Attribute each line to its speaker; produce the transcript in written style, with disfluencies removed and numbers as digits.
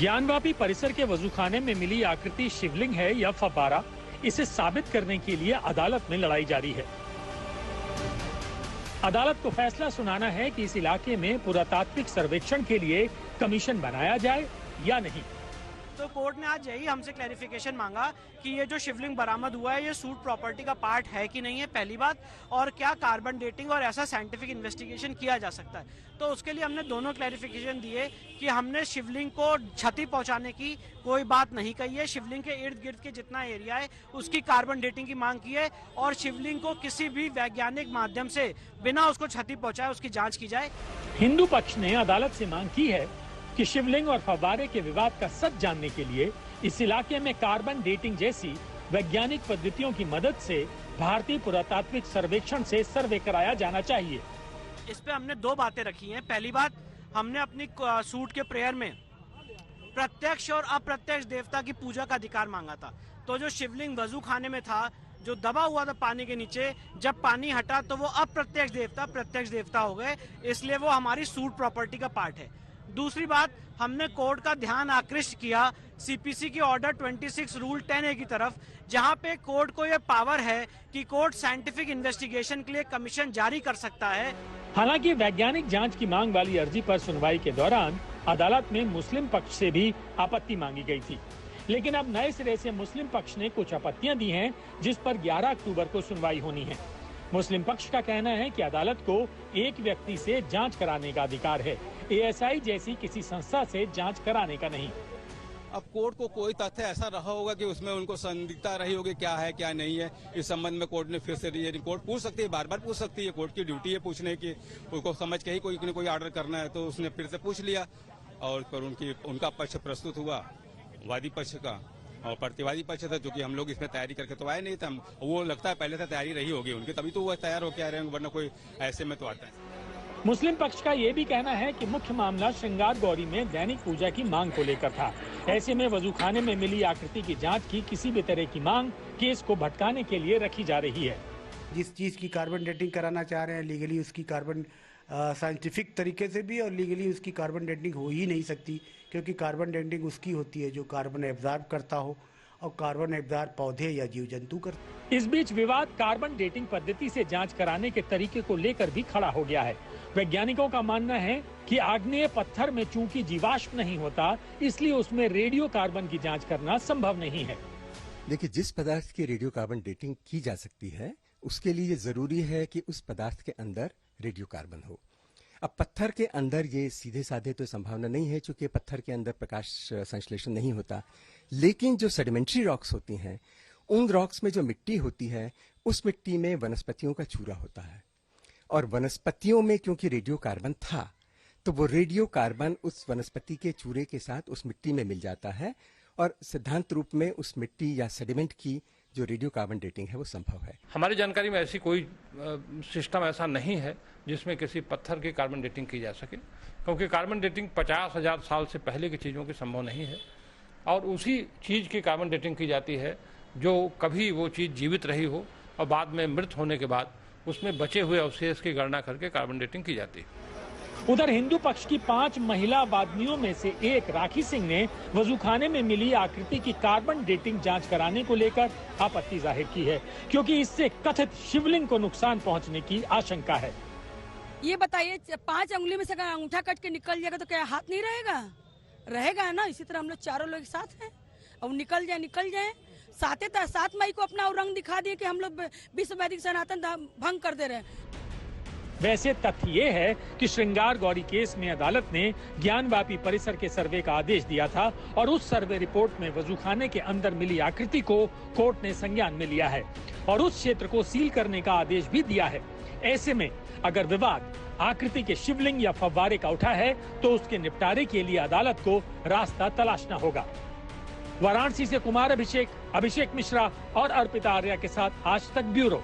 Speaker 1: ज्ञानवापी परिसर के वजूखाने में मिली आकृति शिवलिंग है या फव्वारा, इसे साबित करने के लिए अदालत में लड़ाई जारी है। अदालत को फैसला सुनाना है कि इस इलाके में पुरातात्विक सर्वेक्षण के लिए कमीशन बनाया जाए या नहीं।
Speaker 2: तो कोर्ट ने आज यही हमसे क्लैरिफिकेशन मांगा कि ये जो शिवलिंग बरामद हुआ है ये सूट प्रॉपर्टी का पार्ट है कि नहीं है, पहली बात, और क्या कार्बन डेटिंग और ऐसा साइंटिफिक इन्वेस्टिगेशन किया जा सकता है। तो उसके लिए हमने दोनों क्लैरिफिकेशन दिए कि हमने शिवलिंग को क्षति पहुंचाने की कोई बात नहीं कही है। शिवलिंग के इर्द गिर्द के जितना एरिया है उसकी कार्बन डेटिंग की मांग की है और शिवलिंग को किसी भी वैज्ञानिक माध्यम से बिना उसको क्षति पहुंचाए उसकी जाँच की जाए।
Speaker 1: हिंदू पक्ष ने अदालत से मांग की है कि शिवलिंग और फव्वारे के विवाद का सच जानने के लिए इस इलाके में कार्बन डेटिंग जैसी वैज्ञानिक पद्धतियों की मदद से भारतीय पुरातात्विक सर्वेक्षण से सर्वे कराया जाना चाहिए।
Speaker 2: इस पे हमने दो बातें रखी हैं। पहली बात, हमने अपनी सूट के प्रेयर में प्रत्यक्ष और अप्रत्यक्ष देवता की पूजा का अधिकार मांगा था। तो जो शिवलिंग वजू खाने में था, जो दबा हुआ था पानी के नीचे, जब पानी हटा तो वो अप्रत्यक्ष देवता प्रत्यक्ष देवता हो गए, इसलिए वो हमारी सूट प्रॉपर्टी का पार्ट है। दूसरी बात, हमने कोर्ट का ध्यान आकृष्ट किया सीपीसी की ऑर्डर 26 रूल 10A की तरफ, जहां पे कोर्ट को यह पावर है कि कोर्ट साइंटिफिक इन्वेस्टिगेशन के लिए कमीशन जारी कर सकता है।
Speaker 1: हालांकि वैज्ञानिक जांच की मांग वाली अर्जी पर सुनवाई के दौरान अदालत में मुस्लिम पक्ष से भी आपत्ति मांगी गई थी, लेकिन अब नए सिरे से मुस्लिम पक्ष ने कुछ आपत्तियां दी हैं, जिस पर 11 अक्टूबर को सुनवाई होनी है। मुस्लिम पक्ष का कहना है कि अदालत को एक व्यक्ति से जांच कराने का अधिकार है, ASI जैसी किसी संस्था से जांच कराने का नहीं।
Speaker 3: अब कोर्ट को कोई तथ्य ऐसा रहा होगा कि उसमें उनको संदिग्धता रही होगी क्या है क्या नहीं है, इस संबंध में कोर्ट ने फिर से कोर्ट पूछ सकती है, बार बार पूछ सकती है, कोर्ट की ड्यूटी है पूछने की। उसको समझ के ही कोई ऑर्डर करना है तो उसने फिर से पूछ लिया और फिर उनका पक्ष प्रस्तुत हुआ, वादी पक्ष का और प्रतिवादी पक्ष था, जो कि हम लोग इसमें तैयारी करके तो आए नहीं था। वो लगता है पहले से तैयारी रही होगी उनकी, तभी तो वो तैयार होकर आ रहे हैं, वरना कोई ऐसे में तो आता है।
Speaker 1: मुस्लिम पक्ष का ये भी कहना है कि मुख्य मामला श्रृंगार गौरी में दैनिक पूजा की मांग को लेकर था। ऐसे में वजूखाने में मिली आकृति की जांच की किसी भी तरह की मांग केस को भटकाने के लिए रखी जा रही है।
Speaker 4: जिस चीज की कार्बन डेटिंग कराना चाह रहे हैं, लीगली उसकी कार्बन साइंटिफिक तरीके से भी और लीगली उसकी कार्बन डेटिंग हो ही नहीं सकती, क्योंकि कार्बन डेटिंग उसकी होती है जो कार्बन एब्जॉर्ब करता हो, और कार्बन एब्जॉर्ब पौधे या जीव जंतु करते।
Speaker 1: इस बीच विवाद कार्बन डेटिंग पद्धति से जांच कराने के तरीके को लेकर भी खड़ा हो गया है। वैज्ञानिकों का मानना है कि आग्नेय पत्थर में चूंकि जीवाश्म नहीं होता, इसलिए उसमें रेडियो कार्बन की जांच करना संभव नहीं है।
Speaker 5: देखिए, जिस पदार्थ की रेडियो कार्बन डेटिंग की जा सकती है उसके लिए जरूरी है कि उस पदार्थ के अंदर रेडियो कार्बन हो। अब पत्थर के अंदर ये सीधे साधे तो संभावना नहीं है, क्योंकि पत्थर के अंदर प्रकाश संश्लेषण नहीं होता, लेकिन जो सेडिमेंट्री रॉक्स होती हैं, उन रॉक्स में जो मिट्टी होती है, उस मिट्टी में वनस्पतियों का चूरा होता है, और वनस्पतियों में क्योंकि रेडियो कार्बन था, तो वो रेडियो कार्बन उस वनस्पति के चूरे के साथ उस मिट्टी में मिल जाता है, और सिद्धांत रूप में उस मिट्टी या सेडिमेंट की जो रेडियो कार्बन डेटिंग है वो संभव है।
Speaker 6: हमारी जानकारी में ऐसी कोई सिस्टम ऐसा नहीं है जिसमें किसी पत्थर की कार्बन डेटिंग की जा सके, क्योंकि कार्बन डेटिंग 50,000 साल से पहले की चीज़ों की संभव नहीं है, और उसी चीज़ की कार्बन डेटिंग की जाती है जो कभी वो चीज़ जीवित रही हो और बाद में मृत होने के बाद उसमें बचे हुए अवशेष की गणना करके कार्बन डेटिंग की जाती है।
Speaker 1: उधर हिंदू पक्ष की 5 महिला वादनियों में से एक राखी सिंह ने वजूखाने में मिली आकृति की कार्बन डेटिंग जांच कराने को लेकर आपत्ति जाहिर की है, क्योंकि इससे कथित शिवलिंग को नुकसान पहुंचने की आशंका है।
Speaker 7: ये बताइए, 5 अंगुली में से अगर अंगूठा कट के निकल जाएगा तो क्या हाथ नहीं रहेगा? रहेगा ना। इसी तरह हम लोग चारों लोग साथ हैं, अब निकल जाए। 7 मई को अपना रंग दिखा दिए कि हम लोग विश्व वैदिक सनातन भंग कर दे रहे हैं।
Speaker 1: वैसे तथ्य ये है कि श्रृंगार गौरी केस में अदालत ने ज्ञानवापी परिसर के सर्वे का आदेश दिया था, और उस सर्वे रिपोर्ट में वजूखाने के अंदर मिली आकृति को कोर्ट ने संज्ञान में लिया है और उस क्षेत्र को सील करने का आदेश भी दिया है। ऐसे में अगर विवाद आकृति के शिवलिंग या फव्वारे का उठा है तो उसके निपटारे के लिए अदालत को रास्ता तलाशना होगा। वाराणसी से कुमार अभिषेक मिश्रा और अर्पिता आर्या के साथ आज तक ब्यूरो।